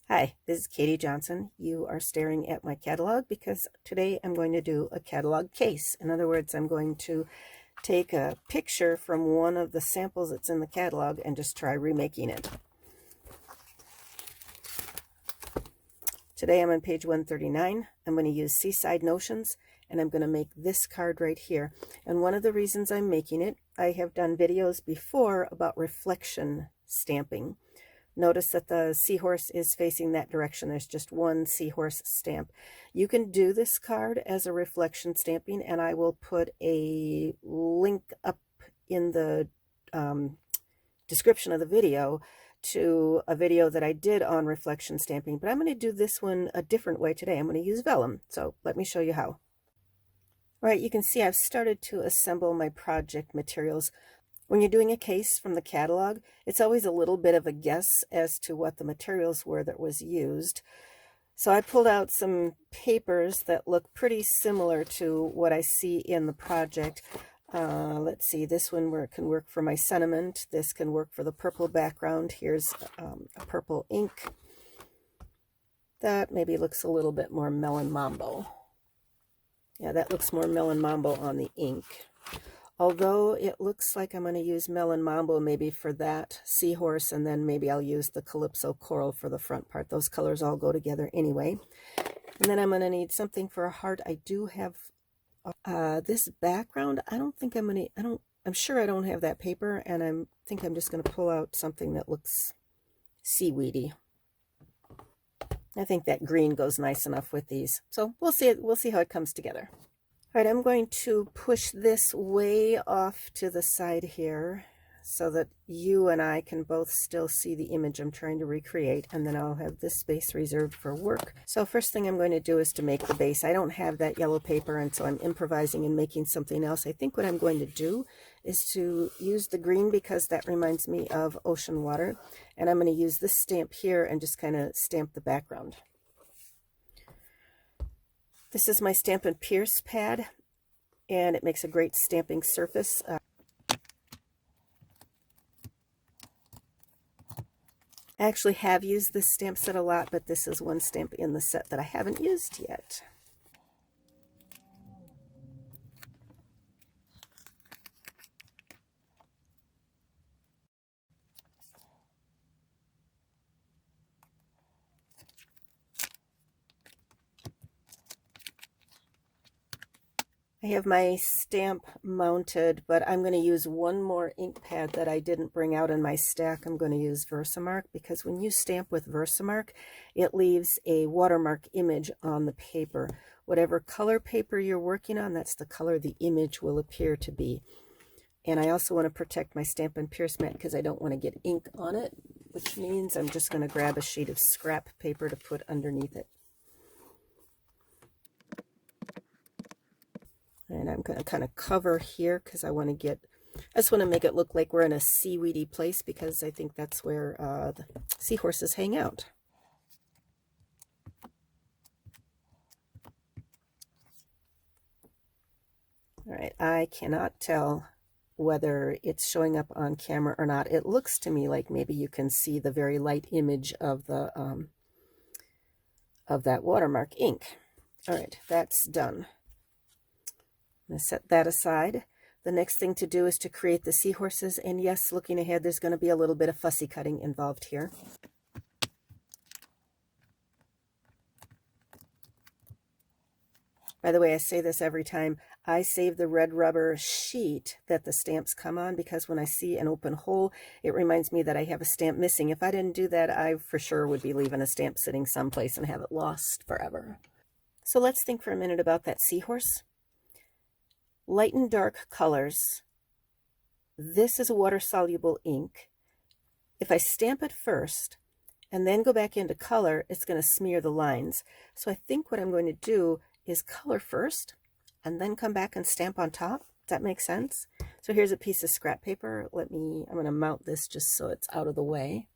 Hi, this is Katie Johnson. You are staring at my catalog because today I'm going to do a catalog case. In other words, I'm going to take a picture from one of the samples that's in the catalog and just try remaking it. Today I'm on page 139. I'm going to use Seaside Notions, and I'm going to make this card right here. And one of the reasons I'm making it, I have done videos before about reflection stamping. Notice that the seahorse is facing that direction. There's just one seahorse stamp. You can do this card as a reflection stamping, and I will put a link up in the description of the video to a video that I did on reflection stamping. But I'm going to do this one a different way today. I'm going to use vellum. So let me show you how. All right, you can see I've started to assemble my project materials. When you're doing a case from the catalog, it's always a little bit of a guess as to what the materials were that was used. So I pulled out some papers that look pretty similar to what I see in the project. Let's see, this one can work for my sentiment. This can work for the purple background. Here's a purple ink. That maybe looks a little bit more melon mambo. Yeah, that looks more melon mambo on the ink. Although it looks like I'm going to use Melon Mambo maybe for that seahorse, and then maybe I'll use the Calypso Coral for the front part. Those colors all go together anyway. And then I'm going to need something for a heart. I do have this background. I'm sure I don't have that paper, and I think I'm just going to pull out something that looks seaweedy. I think that green goes nice enough with these. So we'll see how it comes together. All right, I'm going to push this way off to the side here so that you and I can both still see the image I'm trying to recreate, and then I'll have this space reserved for work. So first thing I'm going to do is to make the base. I don't have that yellow paper, and so I'm improvising and making something else. I think what I'm going to do is to use the green because that reminds me of ocean water, and I'm going to use this stamp here and just kind of stamp the background. This is my Stampin' Pierce pad, and it makes a great stamping surface. I actually have used this stamp set a lot, but this is one stamp in the set that I haven't used yet. I have my stamp mounted, but I'm going to use one more ink pad that I didn't bring out in my stack. I'm going to use Versamark because when you stamp with Versamark, it leaves a watermark image on the paper. Whatever color paper you're working on, that's the color the image will appear to be. And I also want to protect my Stampin' Pierce mat because I don't want to get ink on it, which means I'm just going to grab a sheet of scrap paper to put underneath it. And I'm going to kind of cover here because I just want to make it look like we're in a seaweedy place because I think that's where the seahorses hang out. All right, I cannot tell whether it's showing up on camera or not. It looks to me like maybe you can see the very light image of the of that watermark ink. All right, that's done. I'm going to set that aside. The next thing to do is to create the seahorses, and yes, looking ahead, there's going to be a little bit of fussy cutting involved here. By the way, I say this every time. I save the red rubber sheet that the stamps come on because when I see an open hole, it reminds me that I have a stamp missing. If I didn't do that, I for sure would be leaving a stamp sitting someplace and have it lost forever. So let's think for a minute about that seahorse. Light and dark colors. This is a water-soluble ink. If I stamp it first and then go back into color, it's going to smear the lines. So I think what I'm going to do is color first and then come back and stamp on top. Does that make sense? So here's a piece of scrap paper. I'm going to mount this just so it's out of the way.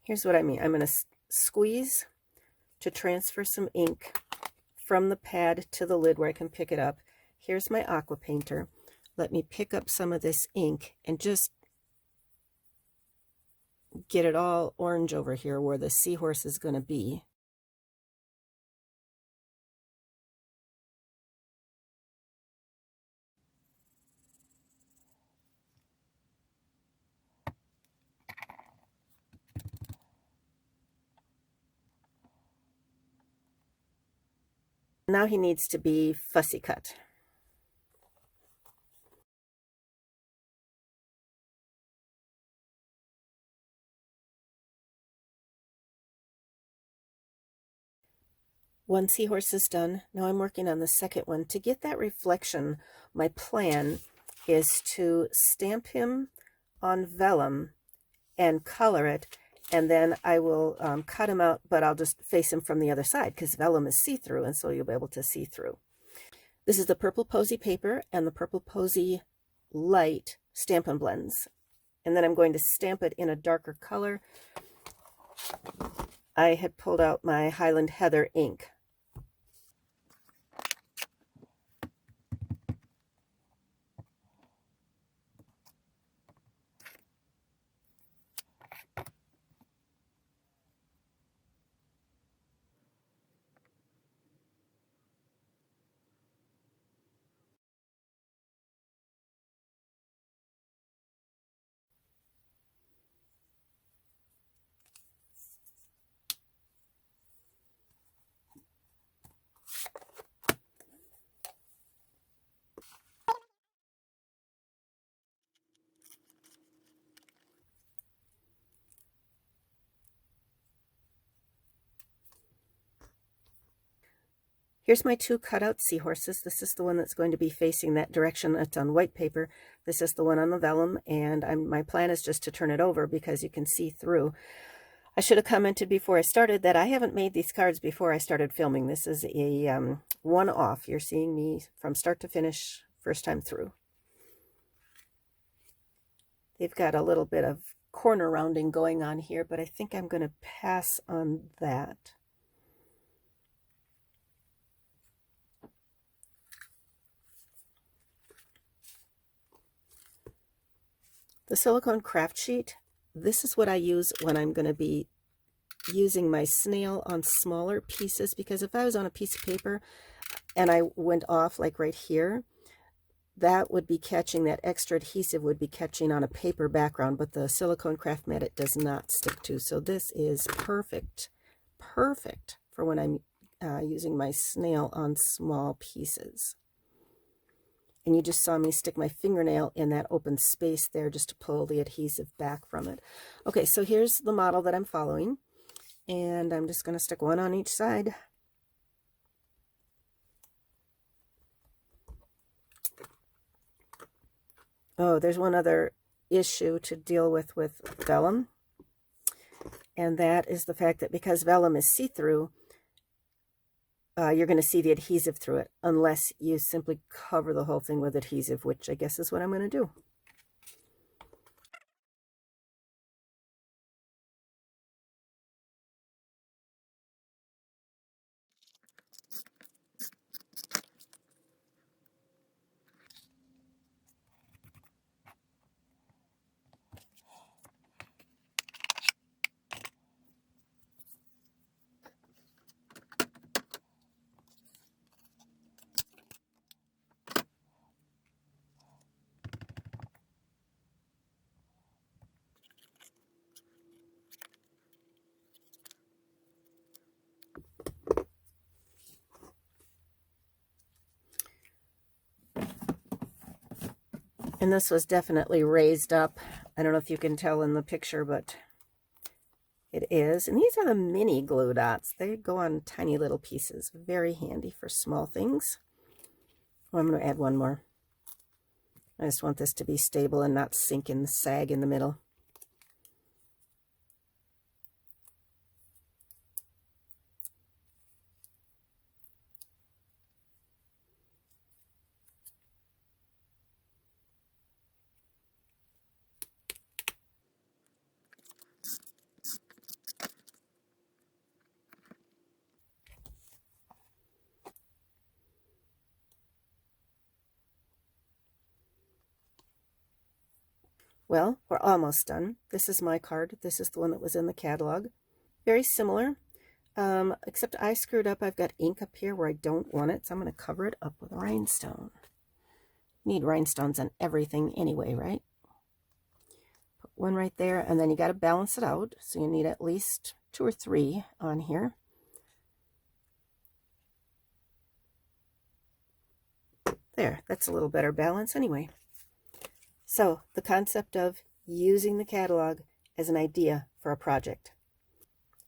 Here's what I mean. I'm going to squeeze to transfer some ink from the pad to the lid where I can pick it up. Here's my aqua painter. Let me pick up some of this ink and just get it all orange over here where the seahorse is going to be. Now he needs to be fussy cut. One seahorse is done. Now I'm working on the second one. To get that reflection, my plan is to stamp him on vellum and color it, and then I will cut him out, but I'll just face him from the other side because vellum is see-through, and so you'll be able to see through. This is the Purple Posy paper and the Purple Posy Light Stampin' Blends. And then I'm going to stamp it in a darker color. I had pulled out my Highland Heather ink. Here's my two cutout seahorses. This is the one that's going to be facing that direction. That's on white paper. This is the one on the vellum, and my plan is just to turn it over because you can see through. I should have commented before I started that I haven't made these cards before I started filming. This is a one-off. You're seeing me from start to finish, first time through. They've got a little bit of corner rounding going on here, but I think I'm going to pass on that. The silicone craft sheet, this is what I use when I'm going to be using my snail on smaller pieces, because if I was on a piece of paper and I went off like right here, that would be catching, that extra adhesive would be catching on a paper background, but the silicone craft mat it does not stick to. So this is perfect for when I'm using my snail on small pieces. And you just saw me stick my fingernail in that open space there just to pull the adhesive back from it. Okay, so here's the model that I'm following. And I'm just going to stick one on each side. Oh, there's one other issue to deal with vellum. And that is the fact that because vellum is see-through, you're going to see the adhesive through it unless you simply cover the whole thing with adhesive, which I guess is what I'm going to do. And this was definitely raised up. I don't know if you can tell in the picture, but it is. And these are the mini glue dots. They go on tiny little pieces. Very handy for small things. Oh, I'm going to add one more. I just want this to be stable and not sink and sag in the middle. Well, we're almost done. This is my card. This is the one that was in the catalog. Very similar, except I screwed up. I've got ink up here where I don't want it, so I'm going to cover it up with a rhinestone. Need rhinestones on everything anyway, right? Put one right there, and then you got to balance it out, so you need at least 2 or 3 on here. There, that's a little better balance anyway. So the concept of using the catalog as an idea for a project.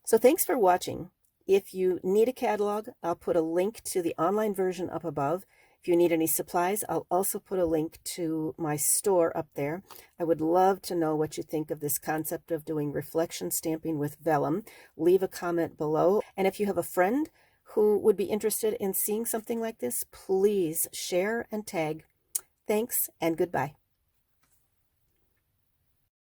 So thanks for watching. If you need a catalog, I'll put a link to the online version up above. If you need any supplies, I'll also put a link to my store up there. I would love to know what you think of this concept of doing reflection stamping with vellum. Leave a comment below. And if you have a friend who would be interested in seeing something like this, please share and tag. Thanks and goodbye.